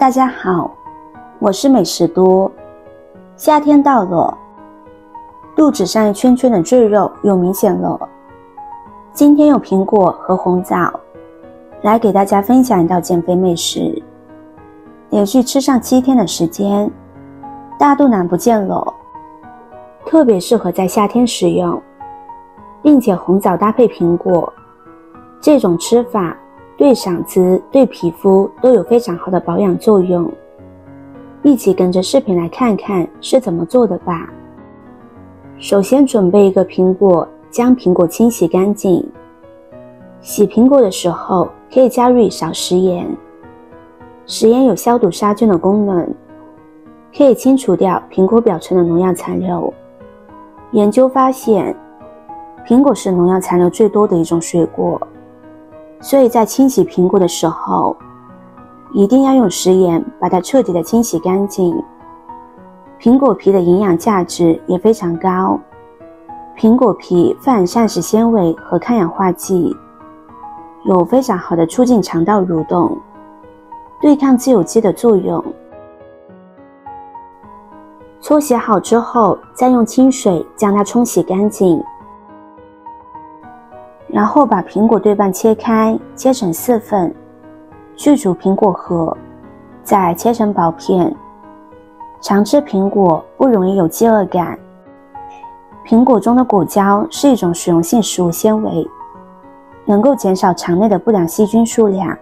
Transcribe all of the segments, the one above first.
大家好，我是美食多。夏天到了，肚子上一圈圈的赘肉又明显了。今天用苹果和红枣来给大家分享一道减肥美食，连续吃上7天的时间，大肚腩不见了，特别适合在夏天食用，并且红枣搭配苹果，这种吃法对嗓子、对皮肤都有非常好的保养作用。一起跟着视频来看看是怎么做的吧。首先准备一个苹果，将苹果清洗干净。洗苹果的时候可以加入一勺食盐，食盐有消毒杀菌的功能，可以清除掉苹果表层的农药残留。研究发现，苹果是农药残留最多的一种水果，所以在清洗苹果的时候，一定要用食盐把它彻底的清洗干净。苹果皮的营养价值也非常高，苹果皮富含膳食纤维和抗氧化剂，有非常好的促进肠道蠕动、对抗自由基的作用。搓洗好之后，再用清水将它冲洗干净，然后把苹果对半切开，切成4份，去除苹果核，再切成薄片。常吃苹果不容易有饥饿感。苹果中的果胶是一种水溶性食物纤维，能够减少肠内的不良细菌数量，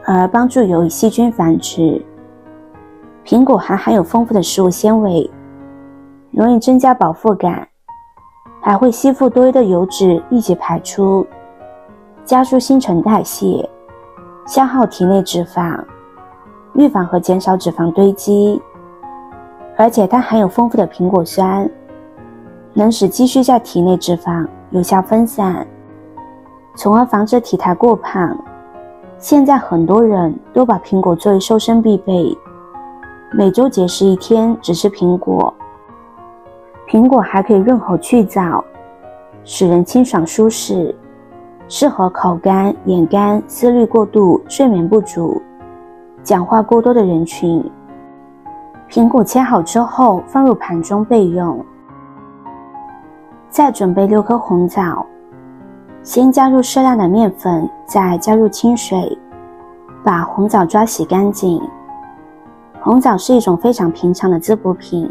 而帮助有益细菌繁殖。苹果还含有丰富的食物纤维，容易增加饱腹感，还会吸附多余的油脂一起排出，加速新陈代谢，消耗体内脂肪，预防和减少脂肪堆积。而且它含有丰富的苹果酸，能使积蓄在体内脂肪有效分散，从而防止体态过胖。现在很多人都把苹果作为瘦身必备，每周节食1天只吃苹果。苹果还可以润喉去燥，使人清爽舒适，适合口干、眼干、思虑过度、睡眠不足、讲话过多的人群。苹果切好之后放入盘中备用。再准备6颗红枣，先加入适量的面粉，再加入清水，把红枣抓洗干净。红枣是一种非常平常的滋补品，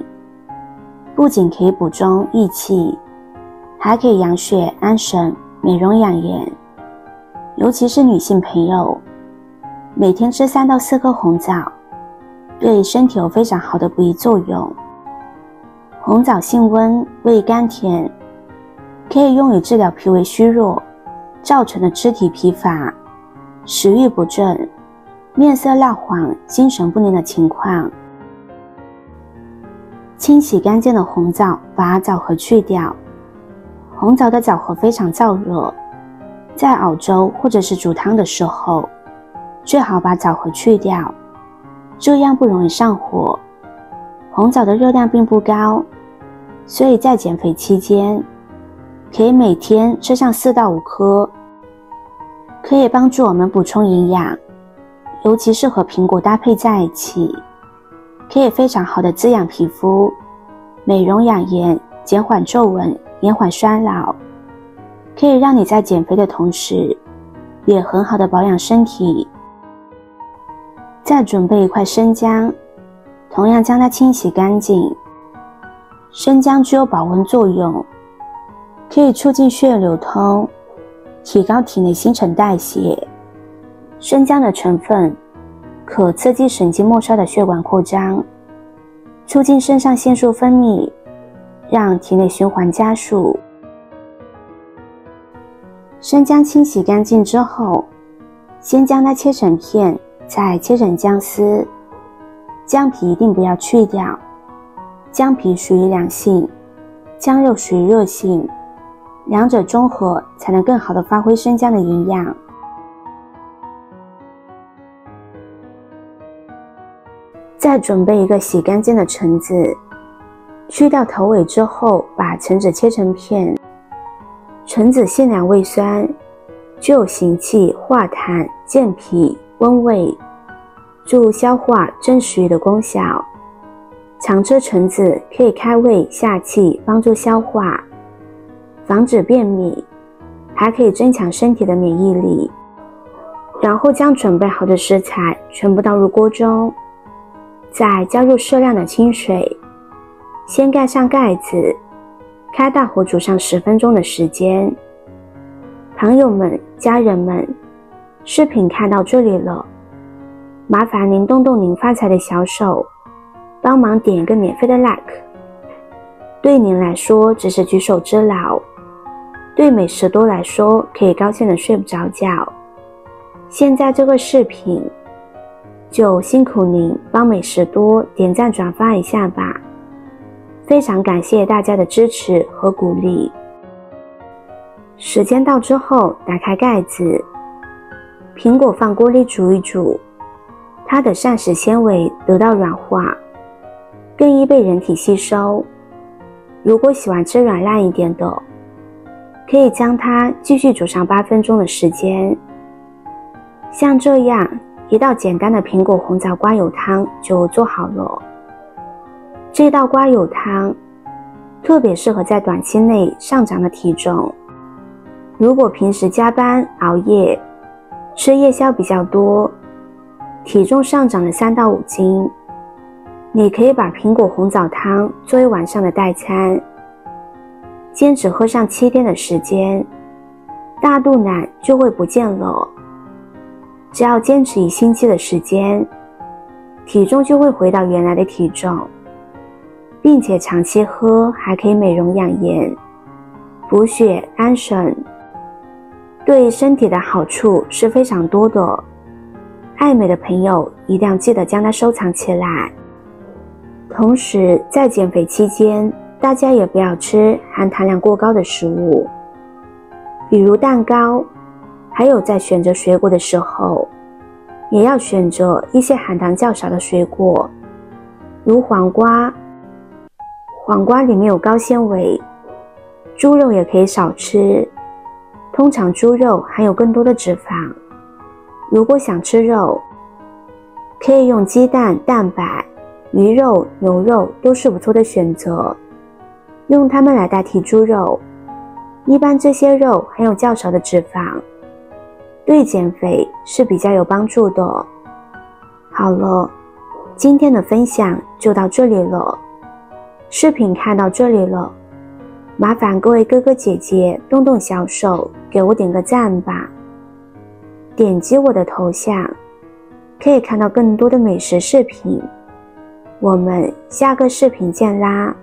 不仅可以补中益气，还可以养血安神、美容养颜。尤其是女性朋友，每天吃3到4颗红枣，对身体有非常好的补益作用。红枣性温，味甘甜，可以用于治疗脾胃虚弱造成的肢体疲乏、食欲不振、面色蜡黄、精神不宁的情况。清洗干净的红枣，把枣核去掉。红枣的枣核非常燥热，在熬粥或者是煮汤的时候，最好把枣核去掉，这样不容易上火。红枣的热量并不高，所以在减肥期间，可以每天吃上4到5颗，可以帮助我们补充营养，尤其是和苹果搭配在一起，可以非常好的滋养皮肤、美容养颜、减缓皱纹、延缓衰老，可以让你在减肥的同时，也很好的保养身体。再准备1块生姜，同样将它清洗干净。生姜具有保温作用，可以促进血液流通，提高体内新陈代谢。生姜的成分可刺激神经末梢的血管扩张，促进肾上腺素分泌，让体内循环加速。生姜清洗干净之后，先将它切成片，再切成姜丝。姜皮一定不要去掉，姜皮属于凉性，姜肉属于热性，两者中和才能更好的发挥生姜的营养。再准备一个洗干净的橙子，去掉头尾之后，把橙子切成片。橙子性凉味酸，具有行气、化痰、健脾、温胃，助消化正食欲的功效。常吃橙子可以开胃下气，帮助消化，防止便秘，还可以增强身体的免疫力。然后将准备好的食材全部倒入锅中，再加入适量的清水，先盖上盖子，开大火煮上10分钟的时间。朋友们、家人们，视频看到这里了，麻烦您动动您发财的小手，帮忙点一个免费的 like。 对您来说只是举手之劳，对美食多来说可以高兴的睡不着觉。现在这个视频就辛苦您帮美食多点赞转发一下吧，非常感谢大家的支持和鼓励。时间到之后，打开盖子，苹果放锅里煮一煮，它的膳食纤维得到软化，更易被人体吸收。如果喜欢吃软烂一点的，可以将它继续煮上8分钟的时间。像这样一道简单的苹果红枣瓜油汤就做好了。这道瓜油汤特别适合在短期内上涨的体重。如果平时加班熬夜，吃夜宵比较多，体重上涨了3到5斤，你可以把苹果红枣汤作为晚上的代餐，坚持喝上7天的时间，大肚腩就会不见了。只要坚持1星期的时间，体重就会回到原来的体重，并且长期喝还可以美容养颜、补血安神，对身体的好处是非常多的。爱美的朋友一定要记得将它收藏起来。同时在减肥期间，大家也不要吃含糖量过高的食物，比如蛋糕，还有在选择水果的时候，也要选择一些含糖较少的水果，如黄瓜。黄瓜里面有高纤维，猪肉也可以少吃，通常猪肉含有更多的脂肪。如果想吃肉，可以用鸡蛋、蛋白、鱼肉、牛肉都是不错的选择，用它们来代替猪肉。一般这些肉含有较少的脂肪，对减肥是比较有帮助的。好了，今天的分享就到这里了。视频看到这里了，麻烦各位哥哥姐姐动动小手，给我点个赞吧。点击我的头像，可以看到更多的美食视频。我们下个视频见啦！